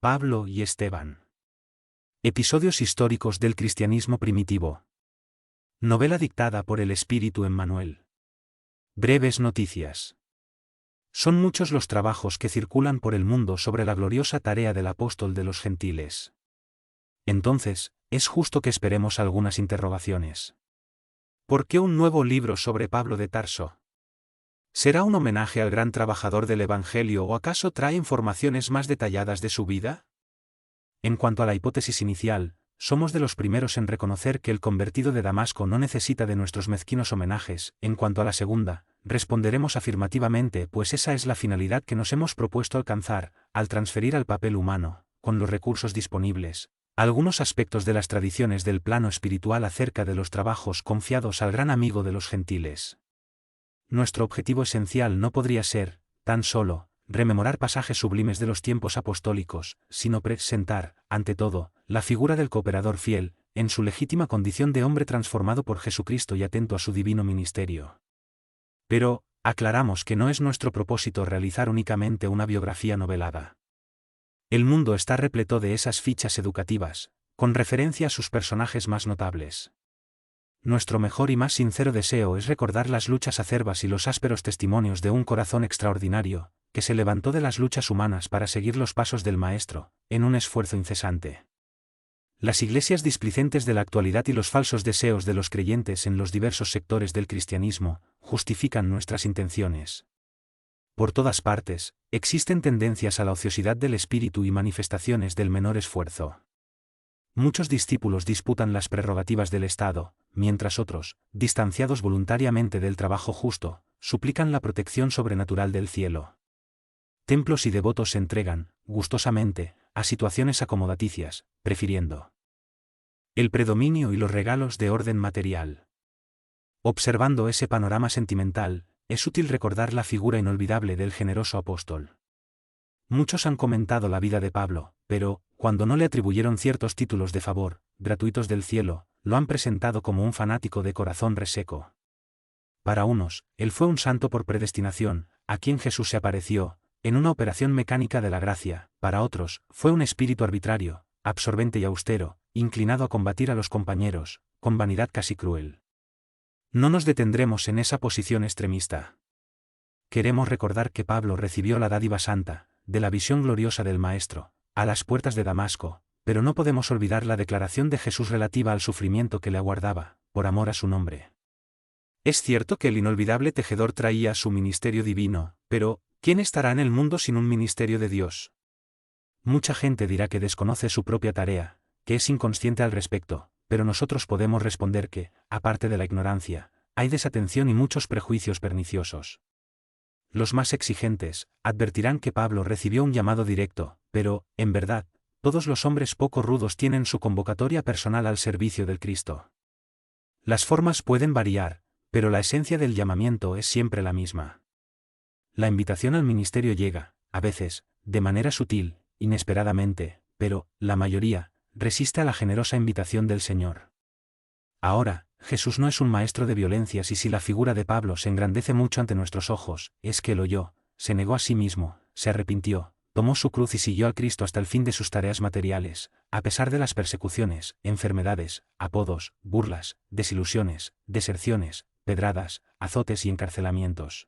Pablo y Esteban. Episodios históricos del cristianismo primitivo. Novela dictada por el Espíritu Emmanuel. Breves noticias. Son muchos los trabajos que circulan por el mundo sobre la gloriosa tarea del apóstol de los gentiles. Entonces, es justo que esperemos algunas interrogaciones. ¿Por qué un nuevo libro sobre Pablo de Tarso? ¿Será un homenaje al gran trabajador del Evangelio o acaso trae informaciones más detalladas de su vida? En cuanto a la hipótesis inicial, somos de los primeros en reconocer que el convertido de Damasco no necesita de nuestros mezquinos homenajes. En cuanto a la segunda, responderemos afirmativamente, pues esa es la finalidad que nos hemos propuesto alcanzar, al transferir al papel humano, con los recursos disponibles, algunos aspectos de las tradiciones del plano espiritual acerca de los trabajos confiados al gran amigo de los gentiles. Nuestro objetivo esencial no podría ser, tan solo, rememorar pasajes sublimes de los tiempos apostólicos, sino presentar, ante todo, la figura del cooperador fiel, en su legítima condición de hombre transformado por Jesucristo y atento a su divino ministerio. Pero, aclaramos que no es nuestro propósito realizar únicamente una biografía novelada. El mundo está repleto de esas fichas educativas, con referencia a sus personajes más notables. Nuestro mejor y más sincero deseo es recordar las luchas acerbas y los ásperos testimonios de un corazón extraordinario, que se levantó de las luchas humanas para seguir los pasos del Maestro, en un esfuerzo incesante. Las iglesias displicentes de la actualidad y los falsos deseos de los creyentes en los diversos sectores del cristianismo, justifican nuestras intenciones. Por todas partes, existen tendencias a la ociosidad del espíritu y manifestaciones del menor esfuerzo. Muchos discípulos disputan las prerrogativas del Estado, mientras otros, distanciados voluntariamente del trabajo justo, suplican la protección sobrenatural del cielo. Templos y devotos se entregan, gustosamente, a situaciones acomodaticias, prefiriendo el predominio y los regalos de orden material. Observando ese panorama sentimental, es útil recordar la figura inolvidable del generoso apóstol. Muchos han comentado la vida de Pablo, pero, cuando no le atribuyeron ciertos títulos de favor, gratuitos del cielo, lo han presentado como un fanático de corazón reseco. Para unos, él fue un santo por predestinación, a quien Jesús se apareció, en una operación mecánica de la gracia. Para otros, fue un espíritu arbitrario, absorbente y austero, inclinado a combatir a los compañeros, con vanidad casi cruel. No nos detendremos en esa posición extremista. Queremos recordar que Pablo recibió la dádiva santa, de la visión gloriosa del Maestro, a las puertas de Damasco, pero no podemos olvidar la declaración de Jesús relativa al sufrimiento que le aguardaba, por amor a su nombre. Es cierto que el inolvidable tejedor traía su ministerio divino, pero, ¿quién estará en el mundo sin un ministerio de Dios? Mucha gente dirá que desconoce su propia tarea, que es inconsciente al respecto, pero nosotros podemos responder que, aparte de la ignorancia, hay desatención y muchos prejuicios perniciosos. Los más exigentes advertirán que Pablo recibió un llamado directo, pero, en verdad, todos los hombres poco rudos tienen su convocatoria personal al servicio del Cristo. Las formas pueden variar, pero la esencia del llamamiento es siempre la misma. La invitación al ministerio llega, a veces, de manera sutil, inesperadamente, pero, la mayoría, resiste a la generosa invitación del Señor. Ahora, Jesús no es un maestro de violencias y si la figura de Pablo se engrandece mucho ante nuestros ojos, es que él oyó, se negó a sí mismo, se arrepintió, tomó su cruz y siguió al Cristo hasta el fin de sus tareas materiales, a pesar de las persecuciones, enfermedades, apodos, burlas, desilusiones, deserciones, pedradas, azotes y encarcelamientos.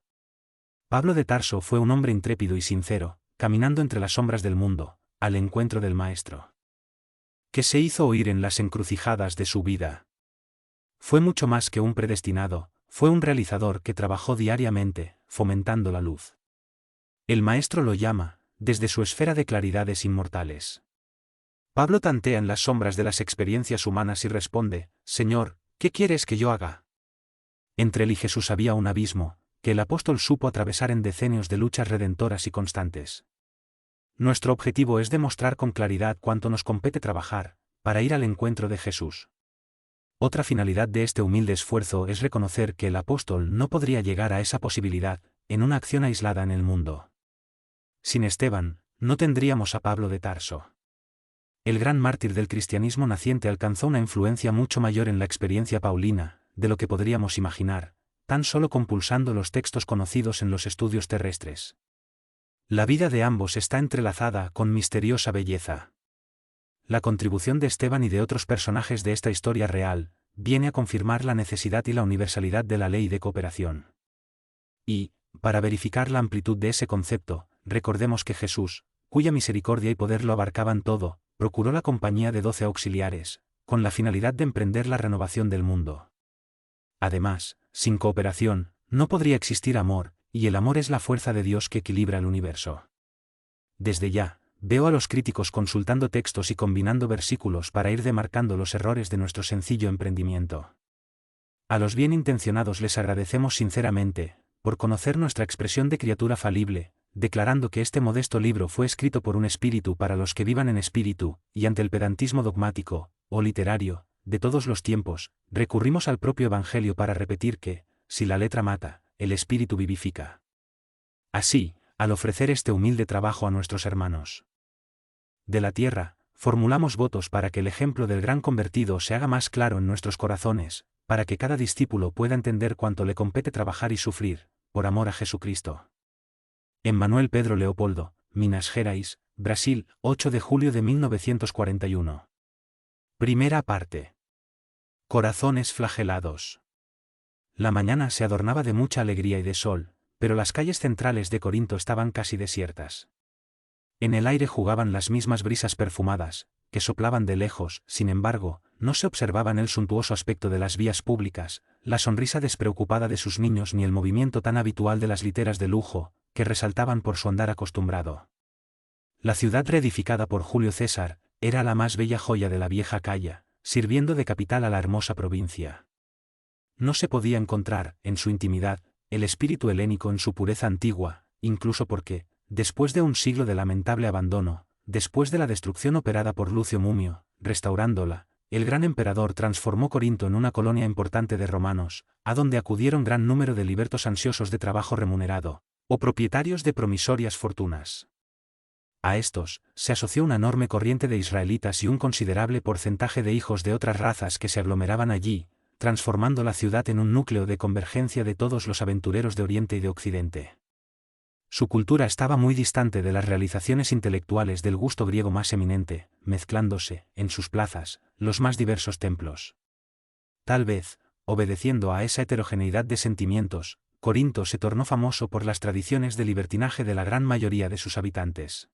Pablo de Tarso fue un hombre intrépido y sincero, caminando entre las sombras del mundo, al encuentro del Maestro, que se hizo oír en las encrucijadas de su vida. Fue mucho más que un predestinado, fue un realizador que trabajó diariamente, fomentando la luz. El Maestro lo llama, desde su esfera de claridades inmortales. Pablo tantea en las sombras de las experiencias humanas y responde, Señor, ¿qué quieres que yo haga? Entre él y Jesús había un abismo, que el apóstol supo atravesar en decenios de luchas redentoras y constantes. Nuestro objetivo es demostrar con claridad cuánto nos compete trabajar, para ir al encuentro de Jesús. Otra finalidad de este humilde esfuerzo es reconocer que el apóstol no podría llegar a esa posibilidad, en una acción aislada en el mundo. Sin Esteban, no tendríamos a Pablo de Tarso. El gran mártir del cristianismo naciente alcanzó una influencia mucho mayor en la experiencia paulina, de lo que podríamos imaginar, tan solo compulsando los textos conocidos en los estudios terrestres. La vida de ambos está entrelazada con misteriosa belleza. La contribución de Esteban y de otros personajes de esta historia real viene a confirmar la necesidad y la universalidad de la ley de cooperación. Y, para verificar la amplitud de ese concepto, recordemos que Jesús, cuya misericordia y poder lo abarcaban todo, procuró la compañía de 12 auxiliares, con la finalidad de emprender la renovación del mundo. Además, sin cooperación, no podría existir amor, y el amor es la fuerza de Dios que equilibra el universo. Desde ya, veo a los críticos consultando textos y combinando versículos para ir demarcando los errores de nuestro sencillo emprendimiento. A los bien intencionados les agradecemos sinceramente, por conocer nuestra expresión de criatura falible, declarando que este modesto libro fue escrito por un espíritu para los que vivan en espíritu, y ante el pedantismo dogmático, o literario, de todos los tiempos, recurrimos al propio Evangelio para repetir que, si la letra mata, el espíritu vivifica. Así, al ofrecer este humilde trabajo a nuestros hermanos de la tierra, formulamos votos para que el ejemplo del gran convertido se haga más claro en nuestros corazones, para que cada discípulo pueda entender cuánto le compete trabajar y sufrir, por amor a Jesucristo. Emmanuel Pedro Leopoldo, Minas Gerais, Brasil, 8 de julio de 1941. Primera parte. Corazones flagelados. La mañana se adornaba de mucha alegría y de sol, pero las calles centrales de Corinto estaban casi desiertas. En el aire jugaban las mismas brisas perfumadas, que soplaban de lejos, sin embargo, no se observaban el suntuoso aspecto de las vías públicas, la sonrisa despreocupada de sus niños ni el movimiento tan habitual de las literas de lujo, que resaltaban por su andar acostumbrado. La ciudad reedificada por Julio César, era la más bella joya de la vieja Acaya, sirviendo de capital a la hermosa provincia. No se podía encontrar, en su intimidad, el espíritu helénico en su pureza antigua, incluso porque, después de un siglo de lamentable abandono, después de la destrucción operada por Lucio Mumio, restaurándola, el gran emperador transformó Corinto en una colonia importante de romanos, a donde acudieron gran número de libertos ansiosos de trabajo remunerado, o propietarios de promisorias fortunas. A estos, se asoció una enorme corriente de israelitas y un considerable porcentaje de hijos de otras razas que se aglomeraban allí, transformando la ciudad en un núcleo de convergencia de todos los aventureros de Oriente y de Occidente. Su cultura estaba muy distante de las realizaciones intelectuales del gusto griego más eminente, mezclándose, en sus plazas, los más diversos templos. Tal vez, obedeciendo a esa heterogeneidad de sentimientos, Corinto se tornó famoso por las tradiciones de libertinaje de la gran mayoría de sus habitantes.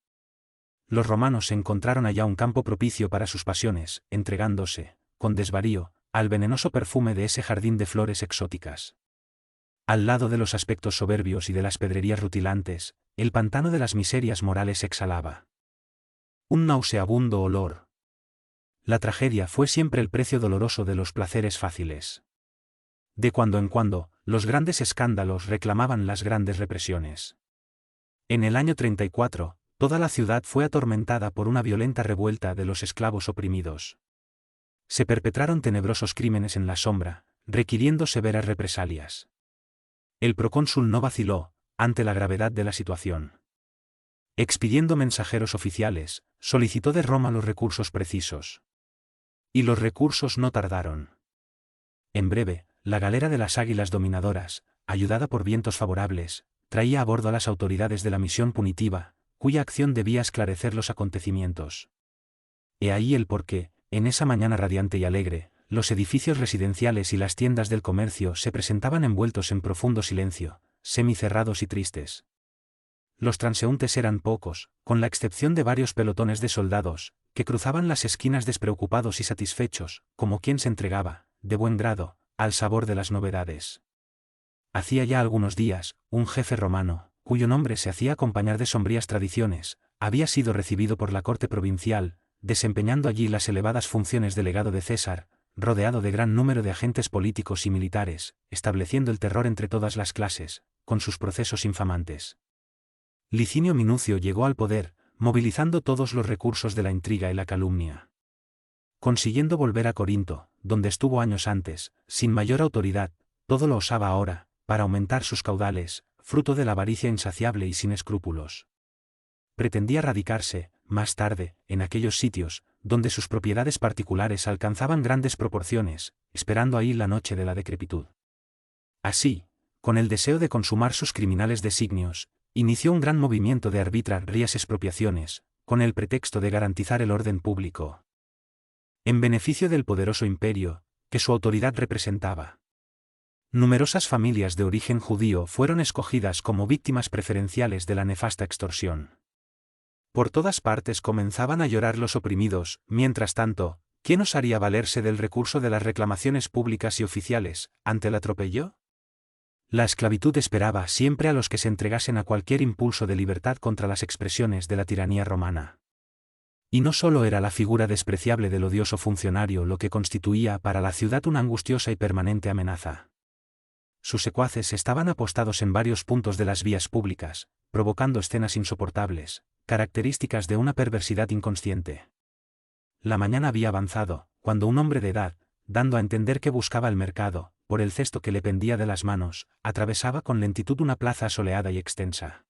Los romanos encontraron allá un campo propicio para sus pasiones, entregándose, con desvarío, al venenoso perfume de ese jardín de flores exóticas. Al lado de los aspectos soberbios y de las pedrerías rutilantes, el pantano de las miserias morales exhalaba un nauseabundo olor. La tragedia fue siempre el precio doloroso de los placeres fáciles. De cuando en cuando, los grandes escándalos reclamaban las grandes represiones. En el año 34, toda la ciudad fue atormentada por una violenta revuelta de los esclavos oprimidos. Se perpetraron tenebrosos crímenes en la sombra, requiriendo severas represalias. El procónsul no vaciló, ante la gravedad de la situación. Expidiendo mensajeros oficiales, solicitó de Roma los recursos precisos. Y los recursos no tardaron. En breve, la galera de las Águilas Dominadoras, ayudada por vientos favorables, traía a bordo a las autoridades de la misión punitiva, cuya acción debía esclarecer los acontecimientos. He ahí el porqué, en esa mañana radiante y alegre, los edificios residenciales y las tiendas del comercio se presentaban envueltos en profundo silencio, semicerrados y tristes. Los transeúntes eran pocos, con la excepción de varios pelotones de soldados, que cruzaban las esquinas despreocupados y satisfechos, como quien se entregaba, de buen grado, al sabor de las novedades. Hacía ya algunos días, un jefe romano, cuyo nombre se hacía acompañar de sombrías tradiciones, había sido recibido por la corte provincial, desempeñando allí las elevadas funciones de legado de César, rodeado de gran número de agentes políticos y militares, estableciendo el terror entre todas las clases, con sus procesos infamantes. Licinio Minucio llegó al poder, movilizando todos los recursos de la intriga y la calumnia. Consiguiendo volver a Corinto, donde estuvo años antes, sin mayor autoridad, todo lo osaba ahora, para aumentar sus caudales, fruto de la avaricia insaciable y sin escrúpulos. Pretendía radicarse, más tarde, en aquellos sitios, donde sus propiedades particulares alcanzaban grandes proporciones, esperando ahí la noche de la decrepitud. Así, con el deseo de consumar sus criminales designios, inició un gran movimiento de arbitrarias expropiaciones, con el pretexto de garantizar el orden público. En beneficio del poderoso imperio, que su autoridad representaba. Numerosas familias de origen judío fueron escogidas como víctimas preferenciales de la nefasta extorsión. Por todas partes comenzaban a llorar los oprimidos, mientras tanto, ¿quién osaría valerse del recurso de las reclamaciones públicas y oficiales, ante el atropello? La esclavitud esperaba siempre a los que se entregasen a cualquier impulso de libertad contra las expresiones de la tiranía romana. Y no solo era la figura despreciable del odioso funcionario lo que constituía para la ciudad una angustiosa y permanente amenaza. Sus secuaces estaban apostados en varios puntos de las vías públicas, provocando escenas insoportables, características de una perversidad inconsciente. La mañana había avanzado, cuando un hombre de edad, dando a entender que buscaba el mercado, por el cesto que le pendía de las manos, atravesaba con lentitud una plaza soleada y extensa.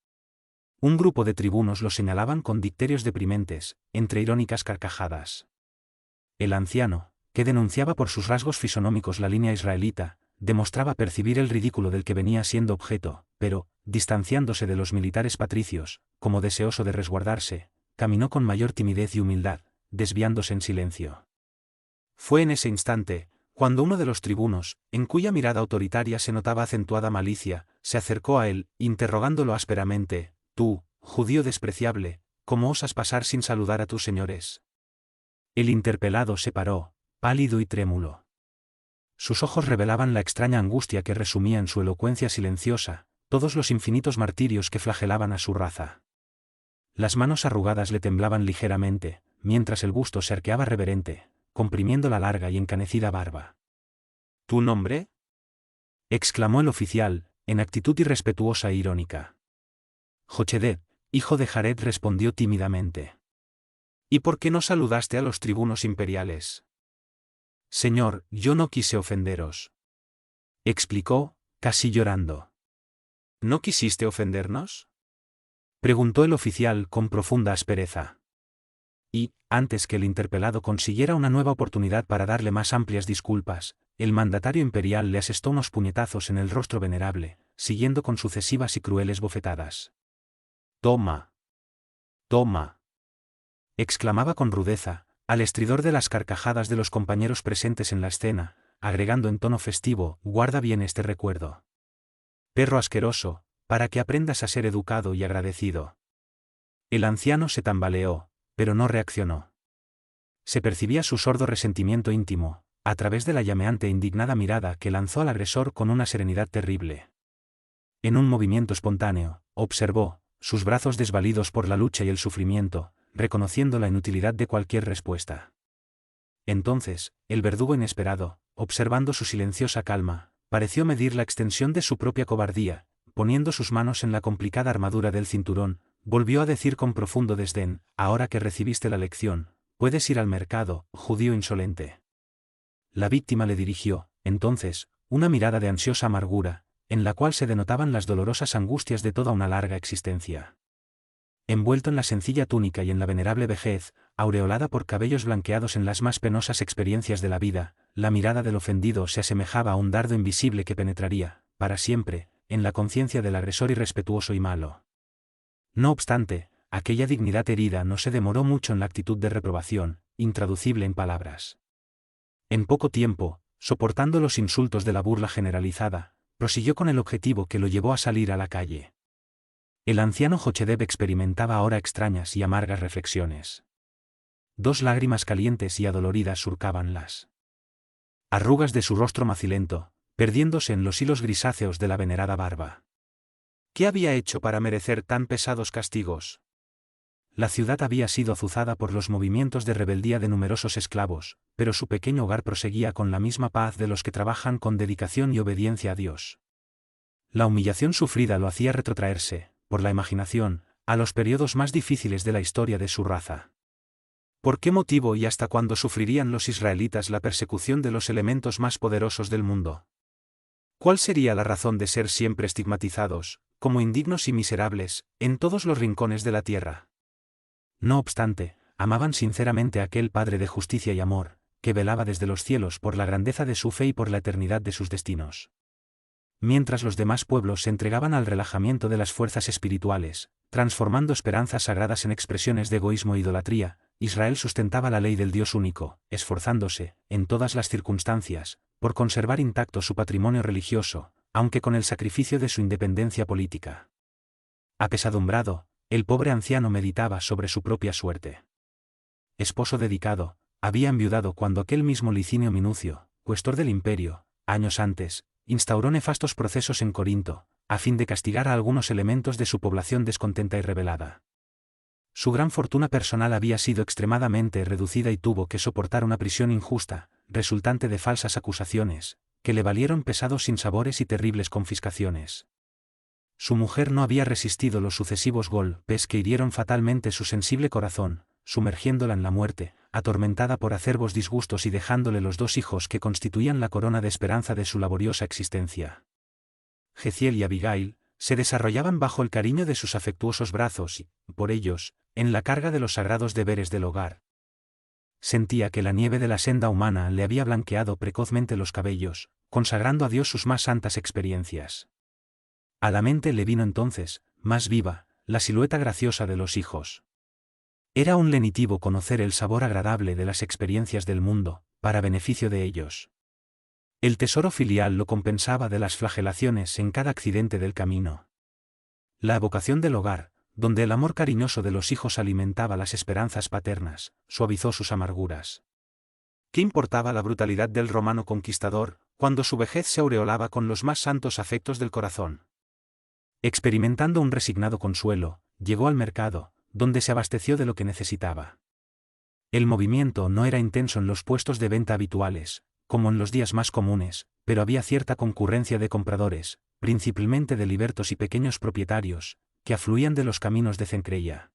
Un grupo de tribunos lo señalaban con dicterios deprimentes, entre irónicas carcajadas. El anciano, que denunciaba por sus rasgos fisonómicos la línea israelita, demostraba percibir el ridículo del que venía siendo objeto, pero, distanciándose de los militares patricios, como deseoso de resguardarse, caminó con mayor timidez y humildad, desviándose en silencio. Fue en ese instante, cuando uno de los tribunos, en cuya mirada autoritaria se notaba acentuada malicia, se acercó a él, interrogándolo ásperamente: «Tú, judío despreciable, ¿cómo osas pasar sin saludar a tus señores?». El interpelado se paró, pálido y trémulo. Sus ojos revelaban la extraña angustia que resumía en su elocuencia silenciosa, todos los infinitos martirios que flagelaban a su raza. Las manos arrugadas le temblaban ligeramente, mientras el busto se arqueaba reverente, comprimiendo la larga y encanecida barba. «¿Tu nombre?», exclamó el oficial, en actitud irrespetuosa e irónica. Jocheded, hijo de Jared, respondió tímidamente. «¿Y por qué no saludaste a los tribunos imperiales?». «Señor, yo no quise ofenderos», explicó, casi llorando. «¿No quisiste ofendernos?», preguntó el oficial con profunda aspereza. Y, antes que el interpelado consiguiera una nueva oportunidad para darle más amplias disculpas, el mandatario imperial le asestó unos puñetazos en el rostro venerable, siguiendo con sucesivas y crueles bofetadas. «Toma. Toma», exclamaba con rudeza, al estridor de las carcajadas de los compañeros presentes en la escena, agregando en tono festivo: «Guarda bien este recuerdo. Perro asqueroso, para que aprendas a ser educado y agradecido». El anciano se tambaleó, pero no reaccionó. Se percibía su sordo resentimiento íntimo, a través de la llameante e indignada mirada que lanzó al agresor con una serenidad terrible. En un movimiento espontáneo, observó sus brazos desvalidos por la lucha y el sufrimiento, reconociendo la inutilidad de cualquier respuesta. Entonces, el verdugo inesperado, observando su silenciosa calma, pareció medir la extensión de su propia cobardía, poniendo sus manos en la complicada armadura del cinturón, volvió a decir con profundo desdén: «Ahora que recibiste la lección, puedes ir al mercado, judío insolente». La víctima le dirigió, entonces, una mirada de ansiosa amargura, en la cual se denotaban las dolorosas angustias de toda una larga existencia. Envuelto en la sencilla túnica y en la venerable vejez, aureolada por cabellos blanqueados en las más penosas experiencias de la vida, la mirada del ofendido se asemejaba a un dardo invisible que penetraría, para siempre, en la conciencia del agresor irrespetuoso y malo. No obstante, aquella dignidad herida no se demoró mucho en la actitud de reprobación, intraducible en palabras. En poco tiempo, soportando los insultos de la burla generalizada, prosiguió con el objetivo que lo llevó a salir a la calle. El anciano Jocheded experimentaba ahora extrañas y amargas reflexiones. Dos lágrimas calientes y adoloridas surcaban las arrugas de su rostro macilento, perdiéndose en los hilos grisáceos de la venerada barba. ¿Qué había hecho para merecer tan pesados castigos? La ciudad había sido azuzada por los movimientos de rebeldía de numerosos esclavos, pero su pequeño hogar proseguía con la misma paz de los que trabajan con dedicación y obediencia a Dios. La humillación sufrida lo hacía retrotraerse, por la imaginación, a los periodos más difíciles de la historia de su raza. ¿Por qué motivo y hasta cuándo sufrirían los israelitas la persecución de los elementos más poderosos del mundo? ¿Cuál sería la razón de ser siempre estigmatizados, como indignos y miserables, en todos los rincones de la tierra? No obstante, amaban sinceramente a aquel Padre de justicia y amor, que velaba desde los cielos por la grandeza de su fe y por la eternidad de sus destinos. Mientras los demás pueblos se entregaban al relajamiento de las fuerzas espirituales, transformando esperanzas sagradas en expresiones de egoísmo e idolatría, Israel sustentaba la ley del Dios único, esforzándose, en todas las circunstancias, por conservar intacto su patrimonio religioso, aunque con el sacrificio de su independencia política. Apesadumbrado, el pobre anciano meditaba sobre su propia suerte. Esposo dedicado, había enviudado cuando aquel mismo Licinio Minucio, cuestor del imperio, años antes, instauró nefastos procesos en Corinto, a fin de castigar a algunos elementos de su población descontenta y rebelada. Su gran fortuna personal había sido extremadamente reducida y tuvo que soportar una prisión injusta, resultante de falsas acusaciones, que le valieron pesados sinsabores y terribles confiscaciones. Su mujer no había resistido los sucesivos golpes que hirieron fatalmente su sensible corazón, sumergiéndola en la muerte, atormentada por acerbos disgustos y dejándole los 2 hijos que constituían la corona de esperanza de su laboriosa existencia. Jeziel y Abigail se desarrollaban bajo el cariño de sus afectuosos brazos y, por ellos, en la carga de los sagrados deberes del hogar. Sentía que la nieve de la senda humana le había blanqueado precozmente los cabellos, consagrando a Dios sus más santas experiencias. A la mente le vino entonces, más viva, la silueta graciosa de los hijos. Era un lenitivo conocer el sabor agradable de las experiencias del mundo, para beneficio de ellos. El tesoro filial lo compensaba de las flagelaciones en cada accidente del camino. La evocación del hogar, donde el amor cariñoso de los hijos alimentaba las esperanzas paternas, suavizó sus amarguras. ¿Qué importaba la brutalidad del romano conquistador, cuando su vejez se aureolaba con los más santos afectos del corazón? Experimentando un resignado consuelo, llegó al mercado, donde se abasteció de lo que necesitaba. El movimiento no era intenso en los puestos de venta habituales, como en los días más comunes, pero había cierta concurrencia de compradores, principalmente de libertos y pequeños propietarios, que afluían de los caminos de Cencreia.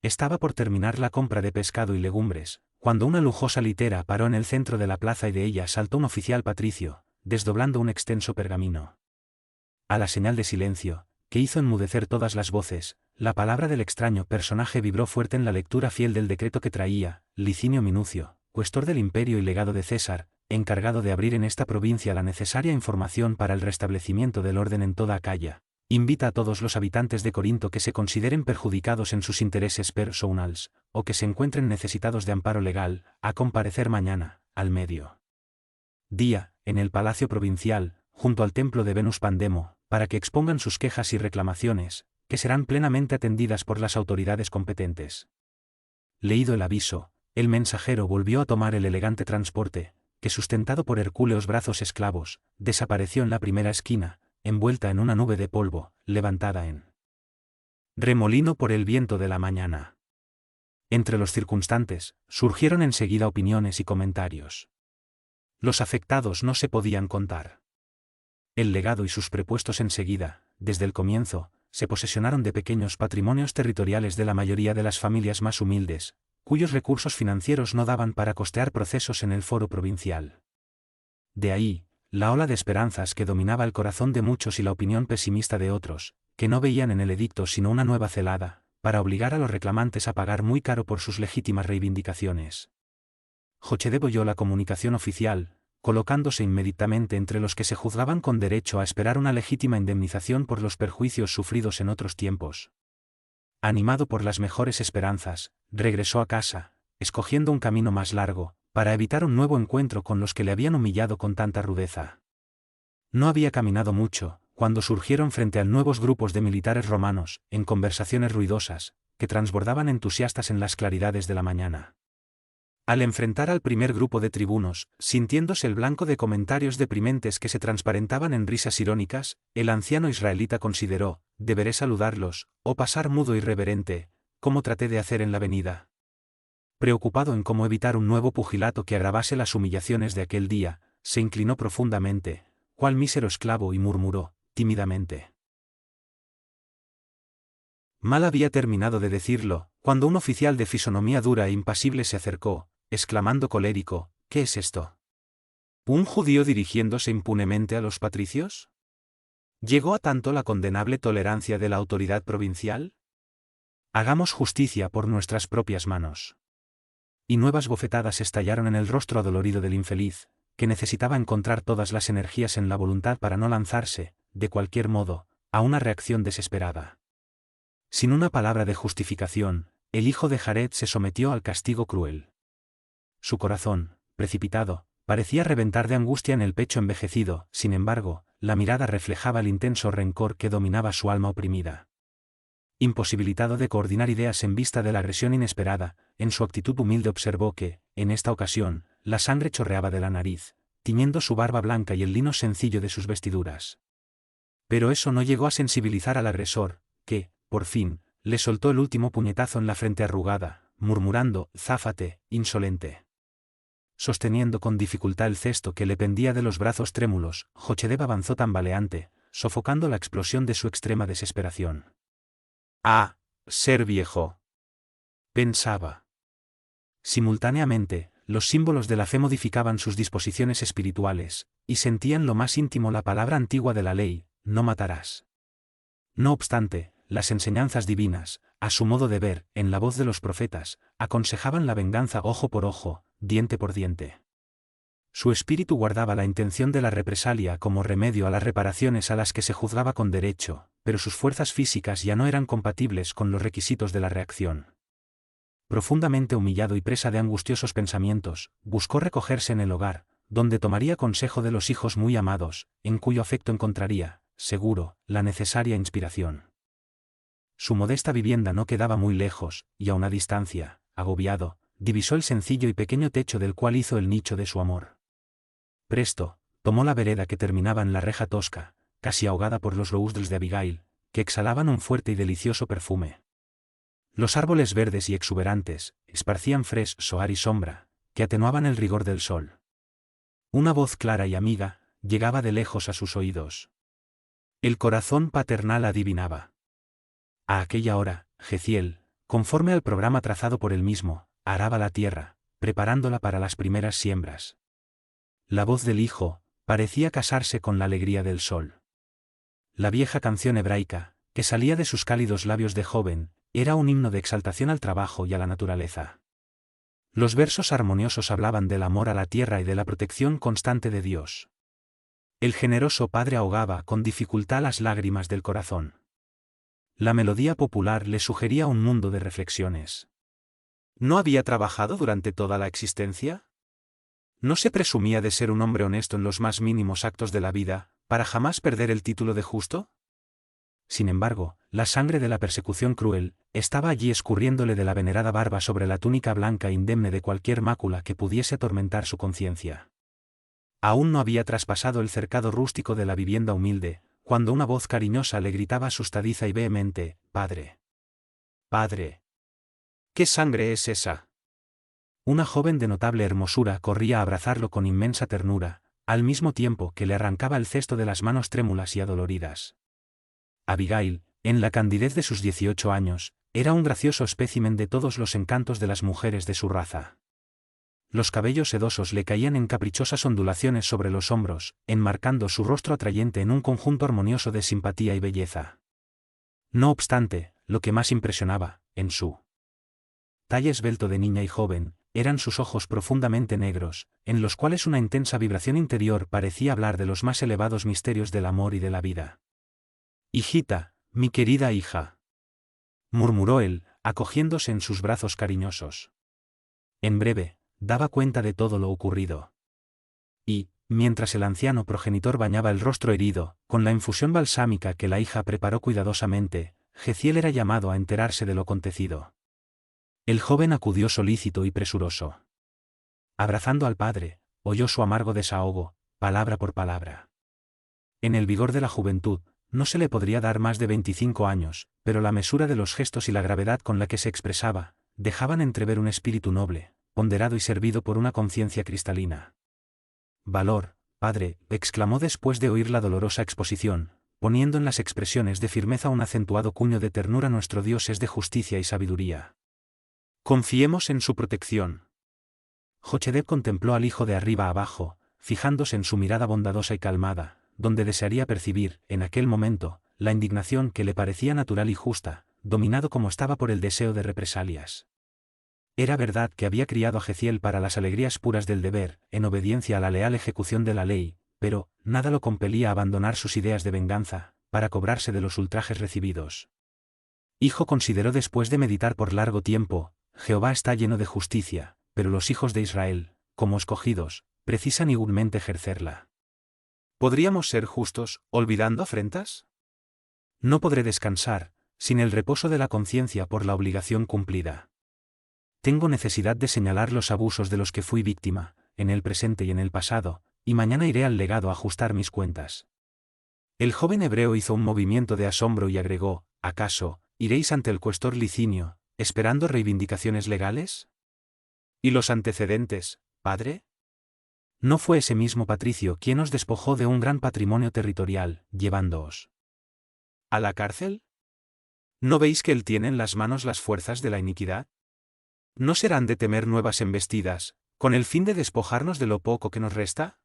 Estaba por terminar la compra de pescado y legumbres, cuando una lujosa litera paró en el centro de la plaza y de ella saltó un oficial patricio, desdoblando un extenso pergamino. A la señal de silencio, que hizo enmudecer todas las voces, la palabra del extraño personaje vibró fuerte en la lectura fiel del decreto que traía, Licinio Minucio, cuestor del imperio y legado de César, encargado de abrir en esta provincia la necesaria información para el restablecimiento del orden en toda Acaya. Invita a todos los habitantes de Corinto que se consideren perjudicados en sus intereses personales, o que se encuentren necesitados de amparo legal, a comparecer mañana, al mediodía, en el Palacio Provincial, junto al templo de Venus Pandemo, para que expongan sus quejas y reclamaciones, que serán plenamente atendidas por las autoridades competentes. Leído el aviso, el mensajero volvió a tomar el elegante transporte, que sustentado por hercúleos brazos esclavos, desapareció en la primera esquina, envuelta en una nube de polvo, levantada en remolino por el viento de la mañana. Entre los circunstantes, surgieron enseguida opiniones y comentarios. Los afectados no se podían contar. El legado y sus prepuestos enseguida, desde el comienzo, se posesionaron de pequeños patrimonios territoriales de la mayoría de las familias más humildes, cuyos recursos financieros no daban para costear procesos en el foro provincial. De ahí, la ola de esperanzas que dominaba el corazón de muchos y la opinión pesimista de otros, que no veían en el edicto sino una nueva celada, para obligar a los reclamantes a pagar muy caro por sus legítimas reivindicaciones. Jochedeb oyó la comunicación oficial, colocándose inmediatamente entre los que se juzgaban con derecho a esperar una legítima indemnización por los perjuicios sufridos en otros tiempos. Animado por las mejores esperanzas, regresó a casa, escogiendo un camino más largo, para evitar un nuevo encuentro con los que le habían humillado con tanta rudeza. No había caminado mucho, cuando surgieron frente a él nuevos grupos de militares romanos, en conversaciones ruidosas, que transbordaban entusiastas en las claridades de la mañana. Al enfrentar al primer grupo de tribunos, sintiéndose el blanco de comentarios deprimentes que se transparentaban en risas irónicas, el anciano israelita consideró: deberé saludarlos, o pasar mudo y reverente, como traté de hacer en la venida. Preocupado en cómo evitar un nuevo pugilato que agravase las humillaciones de aquel día, se inclinó profundamente, cual mísero esclavo, y murmuró, tímidamente. Mal había terminado de decirlo, cuando un oficial de fisonomía dura e impasible se acercó, exclamando colérico: ¿qué es esto? ¿Un judío dirigiéndose impunemente a los patricios? ¿Llegó a tanto la condenable tolerancia de la autoridad provincial? Hagamos justicia por nuestras propias manos. Y nuevas bofetadas estallaron en el rostro adolorido del infeliz, que necesitaba encontrar todas las energías en la voluntad para no lanzarse, de cualquier modo, a una reacción desesperada. Sin una palabra de justificación, el hijo de Jared se sometió al castigo cruel. Su corazón, precipitado, parecía reventar de angustia en el pecho envejecido, sin embargo, la mirada reflejaba el intenso rencor que dominaba su alma oprimida. Imposibilitado de coordinar ideas en vista de la agresión inesperada, en su actitud humilde observó que, en esta ocasión, la sangre chorreaba de la nariz, tiñendo su barba blanca y el lino sencillo de sus vestiduras. Pero eso no llegó a sensibilizar al agresor, que, por fin, le soltó el último puñetazo en la frente arrugada, murmurando: «Záfate, insolente». Sosteniendo con dificultad el cesto que le pendía de los brazos trémulos, Jochedeb avanzó tambaleante, sofocando la explosión de su extrema desesperación. «Ah, ser viejo», pensaba. Simultáneamente, los símbolos de la fe modificaban sus disposiciones espirituales, y sentía en lo más íntimo la palabra antigua de la ley: «No matarás». No obstante, las enseñanzas divinas, a su modo de ver, en la voz de los profetas, aconsejaban la venganza ojo por ojo, diente por diente. Su espíritu guardaba la intención de la represalia como remedio a las reparaciones a las que se juzgaba con derecho, pero sus fuerzas físicas ya no eran compatibles con los requisitos de la reacción. Profundamente humillado y presa de angustiosos pensamientos, buscó recogerse en el hogar, donde tomaría consejo de los hijos muy amados, en cuyo afecto encontraría, seguro, la necesaria inspiración. Su modesta vivienda no quedaba muy lejos, y a una distancia, agobiado, divisó el sencillo y pequeño techo del cual hizo el nicho de su amor. Presto, tomó la vereda que terminaba en la reja tosca, casi ahogada por los rousdels de Abigail, que exhalaban un fuerte y delicioso perfume. Los árboles verdes y exuberantes esparcían soar y sombra, que atenuaban el rigor del sol. Una voz clara y amiga llegaba de lejos a sus oídos. El corazón paternal adivinaba. A aquella hora, Jeziel, conforme al programa trazado por él mismo, araba la tierra, preparándola para las primeras siembras. La voz del hijo parecía casarse con la alegría del sol. La vieja canción hebraica, que salía de sus cálidos labios de joven, era un himno de exaltación al trabajo y a la naturaleza. Los versos armoniosos hablaban del amor a la tierra y de la protección constante de Dios. El generoso padre ahogaba con dificultad las lágrimas del corazón. La melodía popular le sugería un mundo de reflexiones. ¿No había trabajado durante toda la existencia? ¿No se presumía de ser un hombre honesto en los más mínimos actos de la vida, para jamás perder el título de justo? Sin embargo, la sangre de la persecución cruel estaba allí escurriéndole de la venerada barba sobre la túnica blanca indemne de cualquier mácula que pudiese atormentar su conciencia. Aún no había traspasado el cercado rústico de la vivienda humilde, cuando una voz cariñosa le gritaba asustadiza y vehemente: «Padre. Padre. ¿Qué sangre es esa?». Una joven de notable hermosura corría a abrazarlo con inmensa ternura, al mismo tiempo que le arrancaba el cesto de las manos trémulas y adoloridas. Abigail, en la candidez de sus 18 años, era un gracioso espécimen de todos los encantos de las mujeres de su raza. Los cabellos sedosos le caían en caprichosas ondulaciones sobre los hombros, enmarcando su rostro atrayente en un conjunto armonioso de simpatía y belleza. No obstante, lo que más impresionaba, en su talle esbelto de niña y joven, eran sus ojos profundamente negros, en los cuales una intensa vibración interior parecía hablar de los más elevados misterios del amor y de la vida. «Hijita, mi querida hija», murmuró él, acogiéndose en sus brazos cariñosos. En breve, daba cuenta de todo lo ocurrido. Y, mientras el anciano progenitor bañaba el rostro herido, con la infusión balsámica que la hija preparó cuidadosamente, Jeziel era llamado a enterarse de lo acontecido. El joven acudió solícito y presuroso. Abrazando al padre, oyó su amargo desahogo, palabra por palabra. En el vigor de la juventud, no se le podría dar más de 25 años, pero la mesura de los gestos y la gravedad con la que se expresaba, dejaban entrever un espíritu noble, ponderado y servido por una conciencia cristalina. «Valor, padre», exclamó después de oír la dolorosa exposición, poniendo en las expresiones de firmeza un acentuado cuño de ternura. «Nuestro Dios es de justicia y sabiduría. Confiemos en su protección». Jochedeb contempló al hijo de arriba abajo, fijándose en su mirada bondadosa y calmada, donde desearía percibir, en aquel momento, la indignación que le parecía natural y justa, dominado como estaba por el deseo de represalias. Era verdad que había criado a Jeziel para las alegrías puras del deber, en obediencia a la leal ejecución de la ley, pero nada lo compelía a abandonar sus ideas de venganza, para cobrarse de los ultrajes recibidos. Hijo, consideró después de meditar por largo tiempo, Jehová está lleno de justicia, pero los hijos de Israel, como escogidos, precisan igualmente ejercerla. ¿Podríamos ser justos, olvidando afrentas? No podré descansar, sin el reposo de la conciencia por la obligación cumplida. Tengo necesidad de señalar los abusos de los que fui víctima, en el presente y en el pasado, y mañana iré al legado a ajustar mis cuentas. El joven hebreo hizo un movimiento de asombro y agregó, ¿acaso iréis ante el cuestor Licinio, esperando reivindicaciones legales? ¿Y los antecedentes, padre? ¿No fue ese mismo Patricio quien os despojó de un gran patrimonio territorial, llevándoos a la cárcel? ¿No veis que él tiene en las manos las fuerzas de la iniquidad? ¿No serán de temer nuevas embestidas, con el fin de despojarnos de lo poco que nos resta?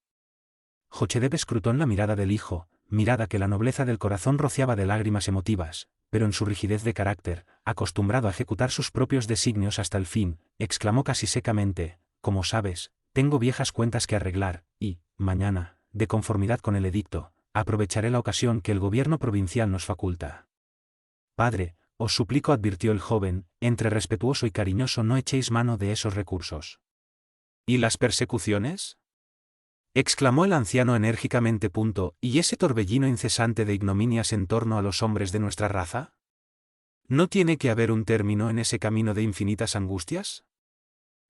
Jochedeb escrutó en la mirada del hijo, mirada que la nobleza del corazón rociaba de lágrimas emotivas, pero en su rigidez de carácter, acostumbrado a ejecutar sus propios designios hasta el fin, exclamó casi secamente, como sabes, tengo viejas cuentas que arreglar, y, mañana, de conformidad con el edicto, aprovecharé la ocasión que el gobierno provincial nos faculta. Padre, os suplico, advirtió el joven, entre respetuoso y cariñoso, no echéis mano de esos recursos. ¿Y las persecuciones?, exclamó el anciano enérgicamente. ¿Y ese torbellino incesante de ignominias en torno a los hombres de nuestra raza? ¿No tiene que haber un término en ese camino de infinitas angustias?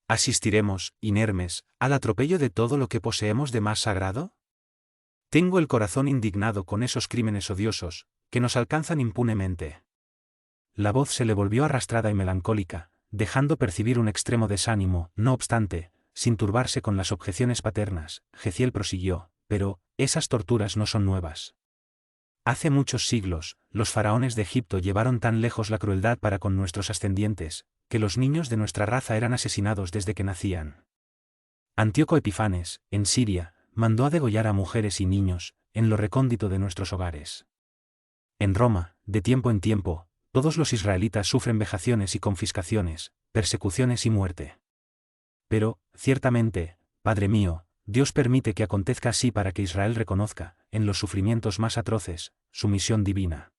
¿Asistiremos, inermes, al atropello de todo lo que poseemos de más sagrado? Tengo el corazón indignado con esos crímenes odiosos, que nos alcanzan impunemente. La voz se le volvió arrastrada y melancólica, dejando percibir un extremo desánimo. No obstante, sin turbarse con las objeciones paternas, Jeziel prosiguió, pero esas torturas no son nuevas. Hace muchos siglos, los faraones de Egipto llevaron tan lejos la crueldad para con nuestros ascendientes, que los niños de nuestra raza eran asesinados desde que nacían. Antíoco Epifanes, en Siria, mandó a degollar a mujeres y niños, en lo recóndito de nuestros hogares. En Roma, de tiempo en tiempo, todos los israelitas sufren vejaciones y confiscaciones, persecuciones y muerte. Pero, ciertamente, Padre mío, Dios permite que acontezca así para que Israel reconozca, en los sufrimientos más atroces, su misión divina.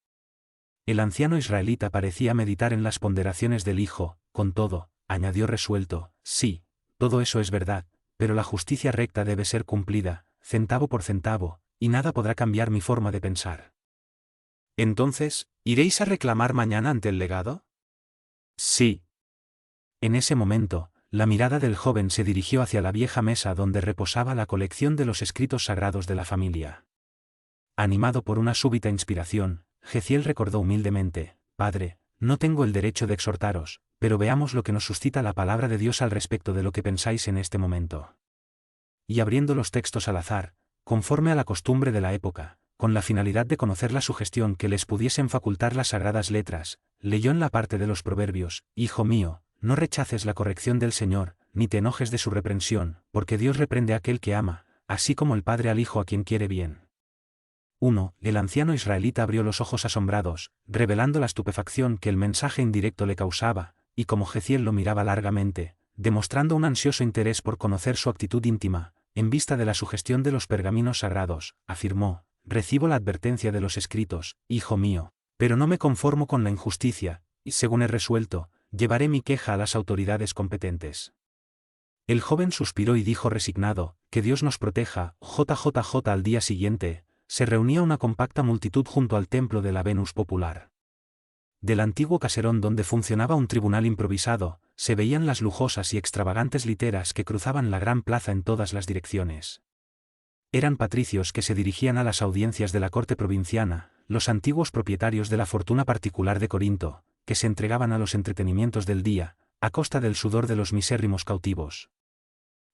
El anciano israelita parecía meditar en las ponderaciones del hijo, con todo, añadió resuelto, sí, todo eso es verdad, pero la justicia recta debe ser cumplida, centavo por centavo, y nada podrá cambiar mi forma de pensar. Entonces, ¿iréis a reclamar mañana ante el legado? Sí. En ese momento, la mirada del joven se dirigió hacia la vieja mesa donde reposaba la colección de los escritos sagrados de la familia. Animado por una súbita inspiración, Jeziel recordó humildemente, Padre, no tengo el derecho de exhortaros, pero veamos lo que nos suscita la palabra de Dios al respecto de lo que pensáis en este momento. Y abriendo los textos al azar, conforme a la costumbre de la época, con la finalidad de conocer la sugestión que les pudiesen facultar las sagradas letras, leyó en la parte de los proverbios, Hijo mío, no rechaces la corrección del Señor, ni te enojes de su reprensión, porque Dios reprende a aquel que ama, así como el padre al hijo a quien quiere bien. 1. El anciano israelita abrió los ojos asombrados, revelando la estupefacción que el mensaje indirecto le causaba, y como Jeziel lo miraba largamente, demostrando un ansioso interés por conocer su actitud íntima, en vista de la sugestión de los pergaminos sagrados, afirmó, recibo la advertencia de los escritos, hijo mío, pero no me conformo con la injusticia, y según he resuelto, llevaré mi queja a las autoridades competentes. El joven suspiró y dijo resignado, que Dios nos proteja. JJJ. Al día siguiente, se reunía una compacta multitud junto al templo de la Venus popular. Del antiguo caserón donde funcionaba un tribunal improvisado, se veían las lujosas y extravagantes literas que cruzaban la gran plaza en todas las direcciones. Eran patricios que se dirigían a las audiencias de la corte provinciana, los antiguos propietarios de la fortuna particular de Corinto, que se entregaban a los entretenimientos del día, a costa del sudor de los misérrimos cautivos.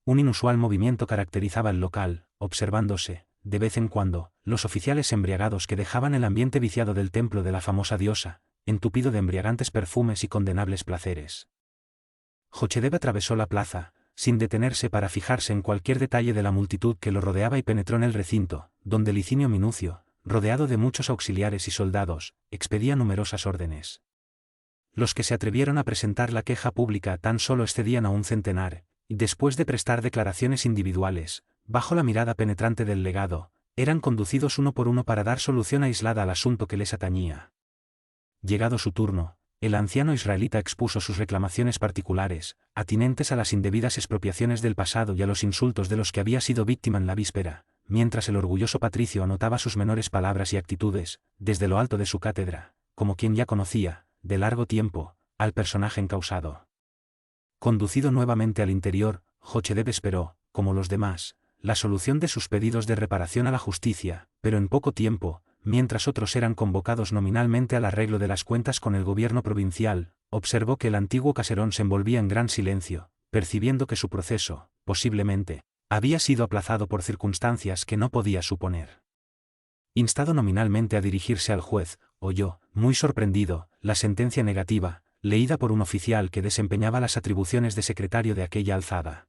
Un inusual movimiento caracterizaba el local, observándose, de vez en cuando, los oficiales embriagados que dejaban el ambiente viciado del templo de la famosa diosa, entupido de embriagantes perfumes y condenables placeres. Jochedeb atravesó la plaza, sin detenerse para fijarse en cualquier detalle de la multitud que lo rodeaba, y penetró en el recinto, donde Licinio Minucio, rodeado de muchos auxiliares y soldados, expedía numerosas órdenes. Los que se atrevieron a presentar la queja pública tan solo excedían a un centenar, y después de prestar declaraciones individuales, bajo la mirada penetrante del legado, eran conducidos uno por uno para dar solución aislada al asunto que les atañía. Llegado su turno, el anciano israelita expuso sus reclamaciones particulares, atinentes a las indebidas expropiaciones del pasado y a los insultos de los que había sido víctima en la víspera, mientras el orgulloso patricio anotaba sus menores palabras y actitudes, desde lo alto de su cátedra, como quien ya conocía, de largo tiempo, al personaje encausado. Conducido nuevamente al interior, Jochedeb esperó, como los demás, la solución de sus pedidos de reparación a la justicia, pero en poco tiempo, mientras otros eran convocados nominalmente al arreglo de las cuentas con el gobierno provincial, observó que el antiguo caserón se envolvía en gran silencio, percibiendo que su proceso, posiblemente, había sido aplazado por circunstancias que no podía suponer. Instado nominalmente a dirigirse al juez, oyó, muy sorprendido, la sentencia negativa, leída por un oficial que desempeñaba las atribuciones de secretario de aquella alzada.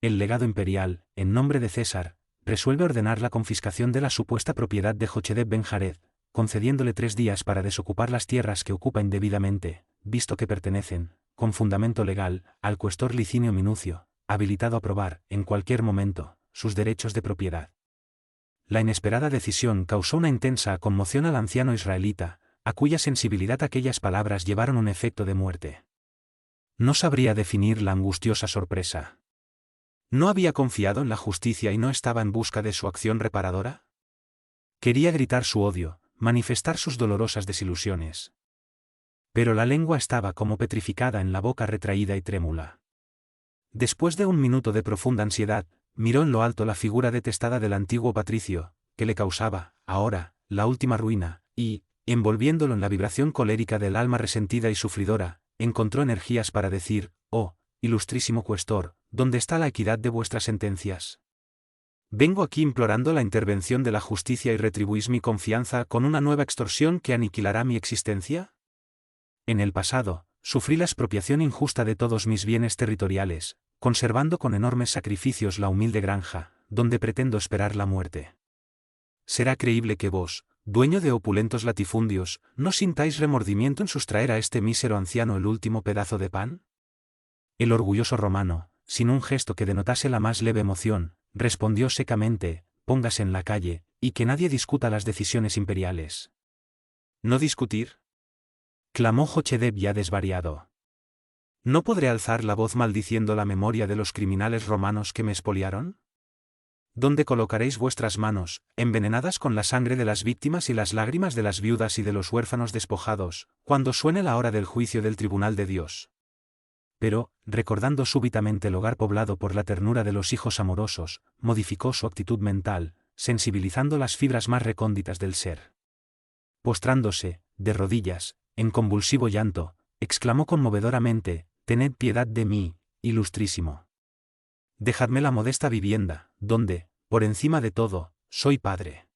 El legado imperial, en nombre de César, resuelve ordenar la confiscación de la supuesta propiedad de Jochedeb ben Jared, concediéndole 3 días para desocupar las tierras que ocupa indebidamente, visto que pertenecen, con fundamento legal, al cuestor Licinio Minucio, habilitado a probar, en cualquier momento, sus derechos de propiedad. La inesperada decisión causó una intensa conmoción al anciano israelita, a cuya sensibilidad aquellas palabras llevaron un efecto de muerte. No sabría definir la angustiosa sorpresa. ¿No había confiado en la justicia y no estaba en busca de su acción reparadora? Quería gritar su odio, manifestar sus dolorosas desilusiones. Pero la lengua estaba como petrificada en la boca retraída y trémula. Después de un minuto de profunda ansiedad, miró en lo alto la figura detestada del antiguo patricio, que le causaba, ahora, la última ruina, y, envolviéndolo en la vibración colérica del alma resentida y sufridora, encontró energías para decir: «Oh, ilustrísimo cuestor, ¿dónde está la equidad de vuestras sentencias? Vengo aquí implorando la intervención de la justicia y retribuís mi confianza con una nueva extorsión que aniquilará mi existencia. En el pasado, sufrí la expropiación injusta de todos mis bienes territoriales, conservando con enormes sacrificios la humilde granja, donde pretendo esperar la muerte. ¿Será creíble que vos, dueño de opulentos latifundios, no sintáis remordimiento en sustraer a este mísero anciano el último pedazo de pan?» El orgulloso romano, sin un gesto que denotase la más leve emoción, respondió secamente: «Póngase en la calle, y que nadie discuta las decisiones imperiales». «¿No discutir?», clamó Jochedeb ya desvariado. «¿No podré alzar la voz maldiciendo la memoria de los criminales romanos que me expoliaron? ¿Dónde colocaréis vuestras manos, envenenadas con la sangre de las víctimas y las lágrimas de las viudas y de los huérfanos despojados, cuando suene la hora del juicio del tribunal de Dios?» Pero, recordando súbitamente el hogar poblado por la ternura de los hijos amorosos, modificó su actitud mental, sensibilizando las fibras más recónditas del ser. Postrándose, de rodillas, en convulsivo llanto, exclamó conmovedoramente: «Tened piedad de mí, ilustrísimo. Dejadme la modesta vivienda, donde, por encima de todo, soy padre.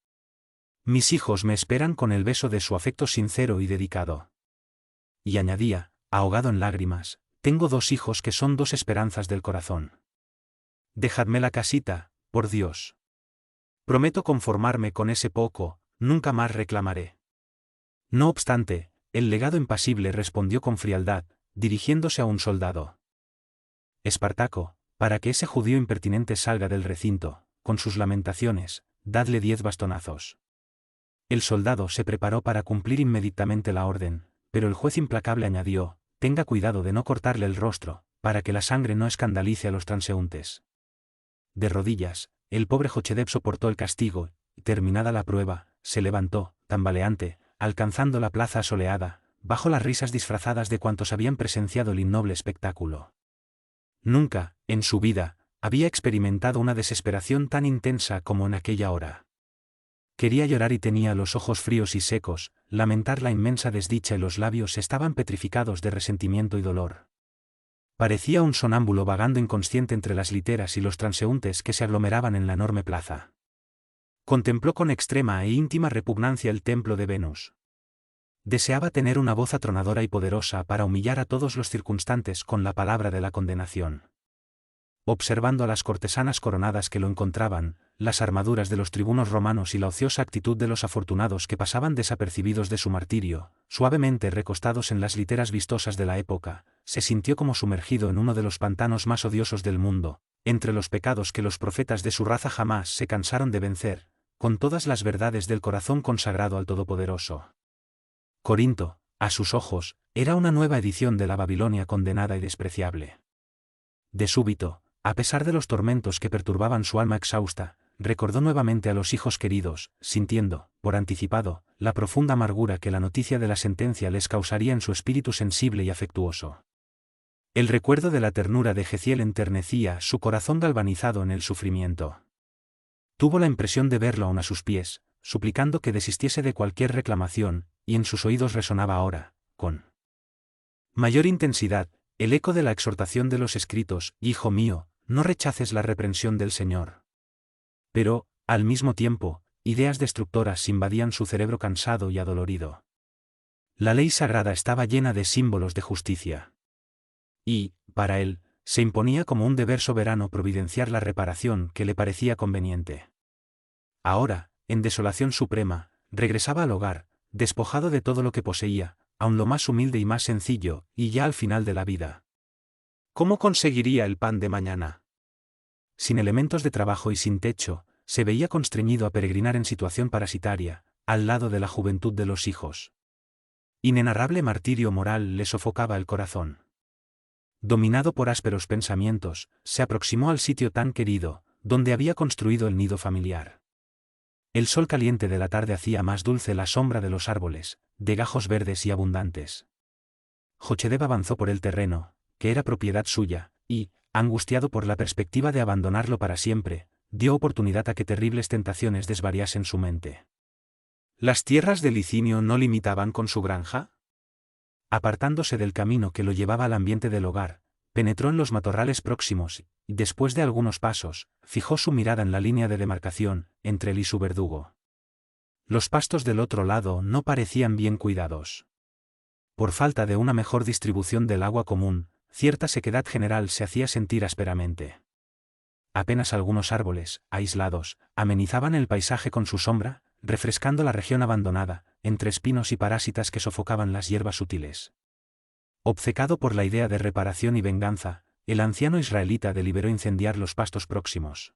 Mis hijos me esperan con el beso de su afecto sincero y dedicado». Y añadía, ahogado en lágrimas: «Tengo 2 hijos que son 2 esperanzas del corazón. Dejadme la casita, por Dios. Prometo conformarme con ese poco, nunca más reclamaré». No obstante, el legado impasible respondió con frialdad, dirigiéndose a un soldado: «Espartaco, para que ese judío impertinente salga del recinto, con sus lamentaciones, dadle 10 bastonazos». El soldado se preparó para cumplir inmediatamente la orden, pero el juez implacable añadió: «Tenga cuidado de no cortarle el rostro, para que la sangre no escandalice a los transeúntes». De rodillas, el pobre Jochedeb soportó el castigo, y terminada la prueba, se levantó, tambaleante, alcanzando la plaza asoleada, bajo las risas disfrazadas de cuantos habían presenciado el innoble espectáculo. Nunca, en su vida, había experimentado una desesperación tan intensa como en aquella hora. Quería llorar y tenía los ojos fríos y secos, lamentar la inmensa desdicha y los labios estaban petrificados de resentimiento y dolor. Parecía un sonámbulo vagando inconsciente entre las literas y los transeúntes que se aglomeraban en la enorme plaza. Contempló con extrema e íntima repugnancia el templo de Venus. Deseaba tener una voz atronadora y poderosa para humillar a todos los circunstantes con la palabra de la condenación. Observando a las cortesanas coronadas que lo encontraban, las armaduras de los tribunos romanos y la ociosa actitud de los afortunados que pasaban desapercibidos de su martirio, suavemente recostados en las literas vistosas de la época, se sintió como sumergido en uno de los pantanos más odiosos del mundo, entre los pecados que los profetas de su raza jamás se cansaron de vencer, con todas las verdades del corazón consagrado al Todopoderoso. Corinto, a sus ojos, era una nueva edición de la Babilonia condenada y despreciable. De súbito, a pesar de los tormentos que perturbaban su alma exhausta, recordó nuevamente a los hijos queridos, sintiendo, por anticipado, la profunda amargura que la noticia de la sentencia les causaría en su espíritu sensible y afectuoso. El recuerdo de la ternura de Jeziel enternecía su corazón galvanizado en el sufrimiento. Tuvo la impresión de verlo aún a sus pies, suplicando que desistiese de cualquier reclamación, y en sus oídos resonaba ahora, con mayor intensidad, el eco de la exhortación de los escritos: Hijo mío, no rechaces la reprensión del Señor. Pero, al mismo tiempo, ideas destructoras invadían su cerebro cansado y adolorido. La ley sagrada estaba llena de símbolos de justicia. Y, para él, se imponía como un deber soberano providenciar la reparación que le parecía conveniente. Ahora, en desolación suprema, regresaba al hogar, despojado de todo lo que poseía, aun lo más humilde y más sencillo, y ya al final de la vida. ¿Cómo conseguiría el pan de mañana? Sin elementos de trabajo y sin techo, se veía constreñido a peregrinar en situación parasitaria, al lado de la juventud de los hijos. Inenarrable martirio moral le sofocaba el corazón. Dominado por ásperos pensamientos, se aproximó al sitio tan querido, donde había construido el nido familiar. El sol caliente de la tarde hacía más dulce la sombra de los árboles, de gajos verdes y abundantes. Jochedeb avanzó por el terreno, que era propiedad suya, y, angustiado por la perspectiva de abandonarlo para siempre, dio oportunidad a que terribles tentaciones desvariasen su mente. ¿Las tierras de Licinio no limitaban con su granja? Apartándose del camino que lo llevaba al ambiente del hogar, penetró en los matorrales próximos, y después de algunos pasos, fijó su mirada en la línea de demarcación, entre él y su verdugo. Los pastos del otro lado no parecían bien cuidados. Por falta de una mejor distribución del agua común, cierta sequedad general se hacía sentir ásperamente. Apenas algunos árboles, aislados, amenizaban el paisaje con su sombra, refrescando la región abandonada, entre espinos y parásitas que sofocaban las hierbas sutiles. Obcecado por la idea de reparación y venganza, el anciano israelita deliberó incendiar los pastos próximos.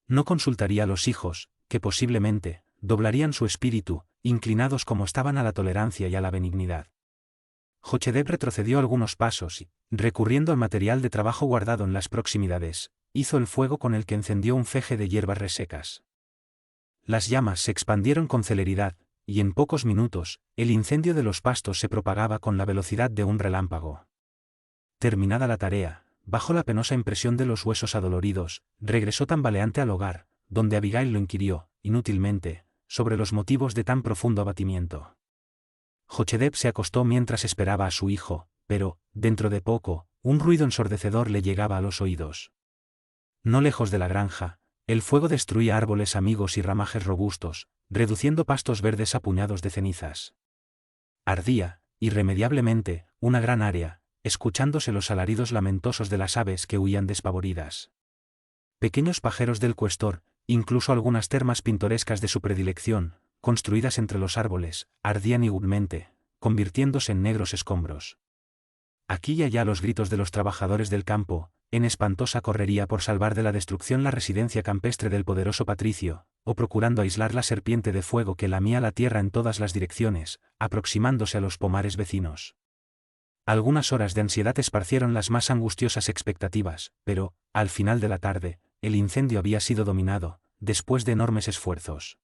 No consultaría a los hijos, que posiblemente doblarían su espíritu, inclinados como estaban a la tolerancia y a la benignidad. Jochedeb retrocedió algunos pasos y, recurriendo al material de trabajo guardado en las proximidades, hizo el fuego con el que encendió un feje de hierbas resecas. Las llamas se expandieron con celeridad, y en pocos minutos, el incendio de los pastos se propagaba con la velocidad de un relámpago. Terminada la tarea, bajo la penosa impresión de los huesos adoloridos, regresó tambaleante al hogar, donde Abigail lo inquirió, inútilmente, sobre los motivos de tan profundo abatimiento. Jochedeb se acostó mientras esperaba a su hijo, pero, dentro de poco, un ruido ensordecedor le llegaba a los oídos. No lejos de la granja, el fuego destruía árboles amigos y ramajes robustos, reduciendo pastos verdes a puñados de cenizas. Ardía, irremediablemente, una gran área, escuchándose los alaridos lamentosos de las aves que huían despavoridas. Pequeños pajeros del cuestor, incluso algunas termas pintorescas de su predilección, construidas entre los árboles, ardían igualmente, convirtiéndose en negros escombros. Aquí y allá los gritos de los trabajadores del campo, en espantosa correría por salvar de la destrucción la residencia campestre del poderoso patricio, o procurando aislar la serpiente de fuego que lamía la tierra en todas las direcciones, aproximándose a los pomares vecinos. Algunas horas de ansiedad esparcieron las más angustiosas expectativas, pero, al final de la tarde, el incendio había sido dominado, después de enormes esfuerzos.